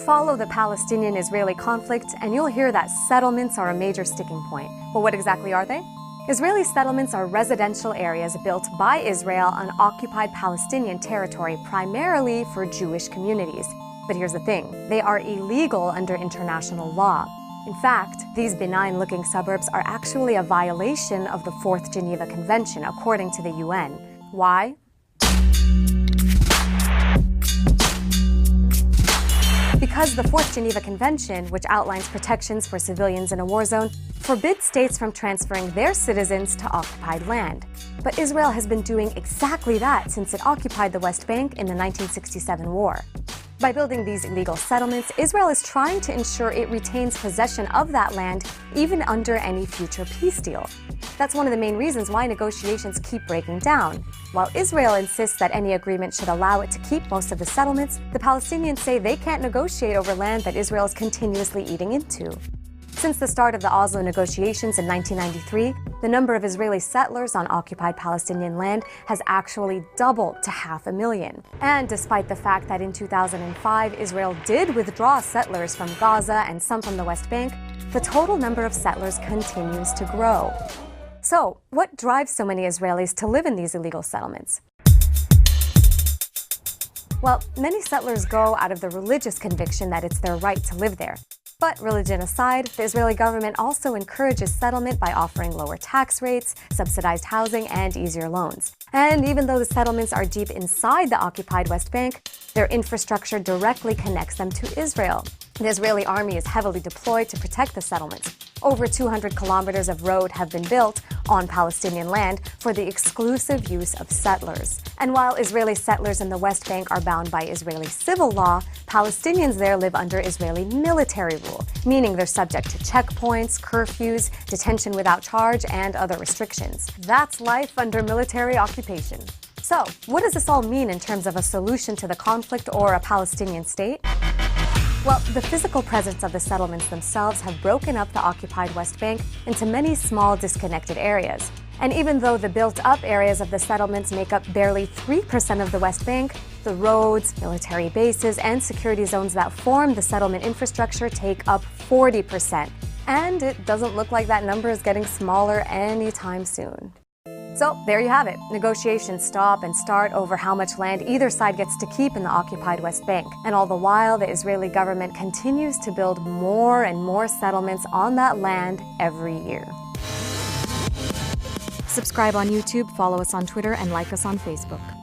Follow the Palestinian-Israeli conflict, and you'll hear that settlements are a major sticking point. But what exactly are they? Israeli settlements are residential areas built by Israel on occupied Palestinian territory, primarily for Jewish communities. But here's the thing, they are illegal under international law. In fact, these benign-looking suburbs are actually a violation of the Fourth Geneva Convention, according to the UN. Why? Because the Fourth Geneva Convention, which outlines protections for civilians in a war zone, forbids states from transferring their citizens to occupied land. But Israel has been doing exactly that since it occupied the West Bank in the 1967 war. By building these illegal settlements, Israel is trying to ensure it retains possession of that land even under any future peace deal. That's one of the main reasons why negotiations keep breaking down. While Israel insists that any agreement should allow it to keep most of the settlements, the Palestinians say they can't negotiate over land that Israel is continuously eating into. Since the start of the Oslo negotiations in 1993, the number of Israeli settlers on occupied Palestinian land has actually doubled to 500,000. And despite the fact that in 2005, Israel did withdraw settlers from Gaza and some from the West Bank, the total number of settlers continues to grow. So, what drives so many Israelis to live in these illegal settlements? Well, many settlers go out of the religious conviction that it's their right to live there. But religion aside, the Israeli government also encourages settlement by offering lower tax rates, subsidized housing, and easier loans. And even though the settlements are deep inside the occupied West Bank, their infrastructure directly connects them to Israel. The Israeli army is heavily deployed to protect the settlements. Over 200 kilometers of road have been built on Palestinian land for the exclusive use of settlers. And while Israeli settlers in the West Bank are bound by Israeli civil law, Palestinians there live under Israeli military rule, meaning they're subject to checkpoints, curfews, detention without charge, and other restrictions. That's life under military occupation. So, what does this all mean in terms of a solution to the conflict or a Palestinian state? Well, the physical presence of the settlements themselves have broken up the occupied West Bank into many small, disconnected areas. And even though the built-up areas of the settlements make up barely 3% of the West Bank, the roads, military bases, and security zones that form the settlement infrastructure take up 40%. And it doesn't look like that number is getting smaller anytime soon. So there you have it. Negotiations stop and start over how much land either side gets to keep in the occupied West Bank. And all the while, the Israeli government continues to build more and more settlements on that land every year. Subscribe on YouTube, follow us on Twitter, and like us on Facebook.